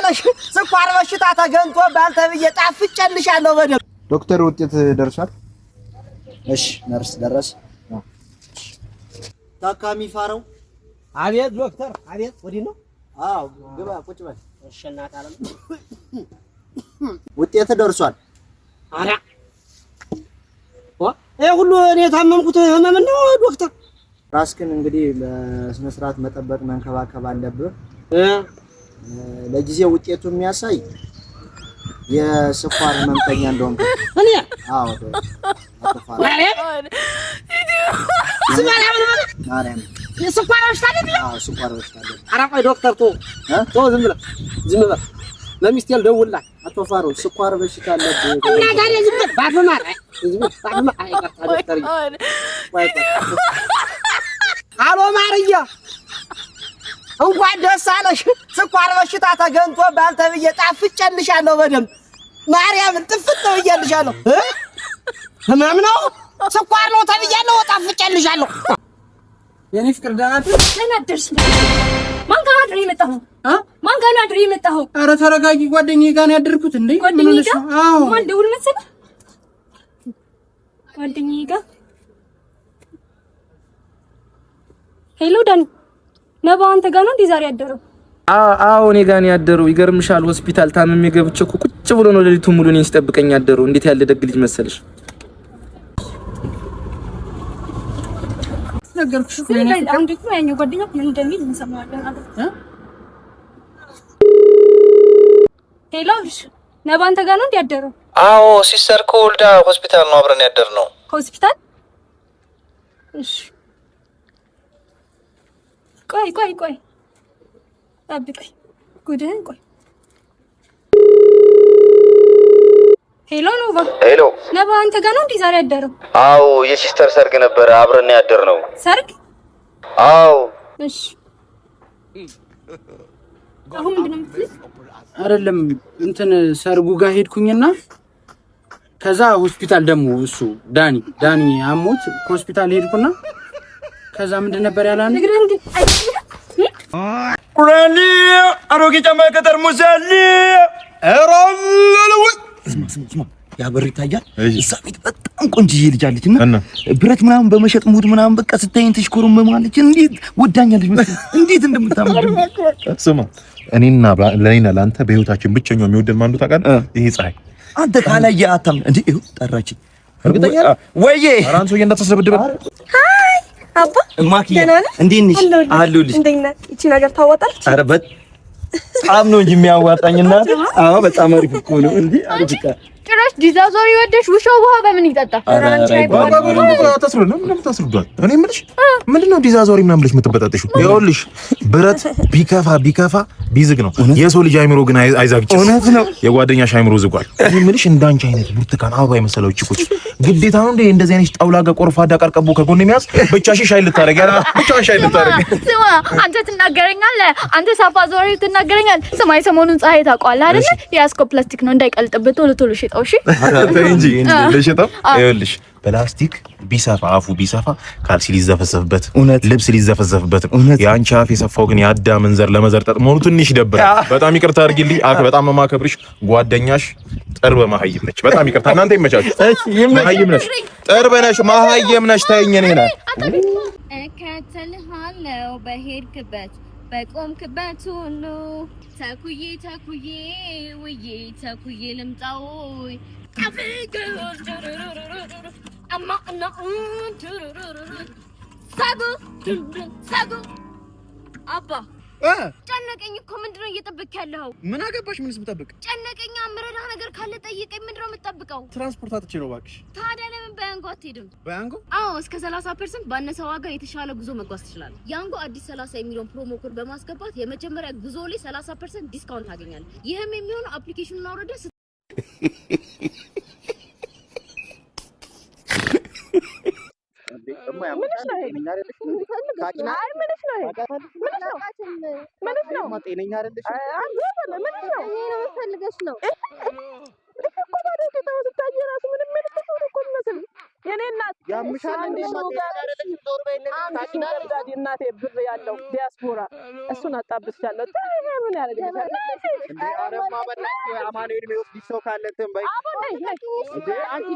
አለሽ ስኳር በሽታ ተገንቶ ባልተብዬ ጣፍጨልሻለሁ በደም ዶክተር ውጤት ደርሷል እሺ ነርስ ደረስ ታካሚ ፋረው አቤት ዶክተር አቤት ወዲ ነው አው ግባ ቁጭ በል እሺ እናት አለም ውጤት ደርሷል አራ ሁሉ እኔ ታመምኩት ህመም ነው ዶክተር ራስክን እንግዲህ በስነ ስርዓት መጠበቅ መንከባከብ አለብህ ለጊዜው ውጤቱ የሚያሳይ የስኳር ህመምተኛ እንደሆንክ እኔ አዎ አጥፋራ ማርያም የስኳር በሽታ አይደል አዎ ስኳር በሽታ አይደል ኧረ ቆይ ዶክተር ቶ ዝም ብለህ ለሚስቴል ደውልላት አቶ ፋሮ ስኳር በሽታ አለብህ እና ታዲያ ዝም ብለህ ባፈማር አይቀርታ ዶክተር አሎ ማርያ እንኳን ደስ አለሽ ስኳር በሽታ ተገንቶ ባልተብዬ ጣፍጨልሻለሁ በደም ማርያም ጥፍጥ ብዬልሻለሁ ህመም ነው ስኳር ነው ተብያለሁ ጣፍጨልሻለሁ የኔ ፍቅር ዳናት ለናደርሽ ማን ጋር አድሬ መጣሁ ማን ጋር አድሬ መጣሁ ኧረ ተረጋጊ ጓደኛዬ ጋር ነው ያደርኩት እንዴ ጓደኛዬ ጋር አዎ ማን ደውል መሰለህ ጓደኛዬ ጋር ሄሎ ዳን ነባ አንተ ጋር ነው እንዴ ዛሬ ያደረው አዎ እኔ ጋር ነው ያደረው ይገርምሻል ሆስፒታል ታምሜ ገብቼ እኮ ቁጭ ብሎ ነው ሌሊቱን ሙሉ እኔን ሲጠብቀኝ ያደረው እንዴት ያለ ደግ ልጅ መሰለሽ ነገርኩሽ እኮ እኔ አንድ እኮ ያኛው ጓደኛ ምን እንደሚል እንሰማዋለን አይደል ሄሎ ነባ አንተ ጋር ነው እንዴ ያደረው አዎ ሲስተር ኮልዳ ሆስፒታል ነው አብረን ያደርነው ሆስፒታል እሺ ቆይ ጠብቀኝ ጉድህን ቆይ ሄሎ ኖቫ ሄሎ ነባ አንተ ጋር ነው እንዴ ዛሬ ያደረው አዎ የሲስተር ሰርግ ነበር አብረን ያደርነው ሰርግ አዎ እሺ አሁን ምንድነው የምትልኝ አይደለም እንትን ሰርጉ ጋር ሄድኩኝና ከዛ ሆስፒታል ደግሞ እሱ ዳኒ አሞት ሆስፒታል ሄድኩና ከዛ ምንድን ነበር ያላን ንግረን እንዴ ቁራኒ አሮጌ ጫማ ከጠርሙስ ያለ አራለለው ስማ ያበር ይታያል እዛ ቤት በጣም ቆንጆ ልጅ አለችና ብረት ምናምን በመሸጥ ሙድ ምናምን በቃ ስታይን ትሽኮሩም በማለች እንዴት ወዳኛለች እንዴት እንደምታምር ስማ እኔና ላንተ በህይወታችን ብቸኛው የሚወደን ማንዱ ታውቃለህ ይሄ ፀሐይ አንተ ካላየ አታም እንዴ ይሁ ጠራች እርግጠኛ ወይዬ አራንሶ እንደተሰበደበ ሃይ አባ ማኪያ እንዴት ነሽ አሉልሽ እንደኛ እቺ ነገር ታዋጣለች ኧረ በጣም ነው እንጂ የሚያዋጣኝና አዎ በጣም አሪፍ እኮ ነው እንዴ አሪፍካ ጭራሽ ዲዛዞር ይወደሽ ውሻው ውሃ በምን ይጠጣ ታስሩዷል እኔ የምልሽ ምንድነው ዲዛዞር ምናምን ብለሽ የምትበጣጠሽው ይኸውልሽ ብረት ቢከፋ ቢዝግ ነው የሰው ልጅ አይምሮ ግን አይዛግጭ እውነት ነው የጓደኛሽ አይምሮ ዝጓል እኔ የምልሽ እንዳንቺ አይነት ብርቱካን አበባ የመሰለው ቺኮች ግዴታ ነው እንዴ እንደዚህ አይነት ጣውላ ጋር ቆርፋዳ ቀርቀቡ ከጎን የሚያዝ ብቻሽን ሻይ ልታረጊ ያላ ብቻሽን ሻይ ልታረጊ ስማ አንተ ትናገረኛለህ አንተ ሳፋዞሪ ትናገረኛለህ ስማ የሰሞኑን ፀሐይ ታውቀዋለህ አይደል ያስኮ ፕላስቲክ ነው እንዳይቀልጥበት ቶሎ ሽጣው እሺ እንጂ ለሽጣው ይኸውልሽ ፕላስቲክ ቢሰፋ አፉ ቢሰፋ ካልሲ ሊዘፈዘፍበት ልብስ ሊዘፈዘፍበት ያንቺ አፍ የሰፋው ግን ያዳምን ዘር ለመዘርጠጥ መሆኑ ትንሽ ይደብራል በጣም ይቅርታ አድርጊልኝ በጣም ማከብርሽ ጓደኛሽ ጥርበ መሀይም ነች በጣም ይቅርታ እናንተ ይመቻችሁ መሀይም ነሽ ጥርበ ነሽ መሀይም ነሽ ታይኝ እኔ ነኝ እከተልሃለሁ በሄድክበት በቆምክበት ሁሉ ተኩዬ ውዬ ልምጣው አባ ጨነቀኝ እኮ ምንድነው እየጠበቅክ ያለው ምን አገባሽ ምንስ ብጠብቅ ጨነቀኝ አምረዳ ነገር ካለ ጠይቀኝ ምንድነው የምትጠብቀው ትራንስፖርት አጥቼ ነው እባክሽ ታዲያ ለምን በያንጎ አትሄድም በያንጎ አዎ እስከ 30% ባነሰ ዋጋ የተሻለ ጉዞ መጓዝ ትችላለህ ያንጎ አዲስ 30 የሚሊዮን ፕሮሞ ኮድ በማስገባት የመጀመሪያ ጉዞ ላይ 30% ዲስካውንት ታገኛለህ ይሄም የሚሆነው አፕሊኬሽኑን አውርደህ እናቴ ብር ያለው ዲያስፖራ እሱን አጣብቻለሁ ምን ያደርግልሻል እንዴ? አረማ በላሽ አማኑኤል የሚወስድ ሰው ካለ ተንበይ እንዴ አንቺ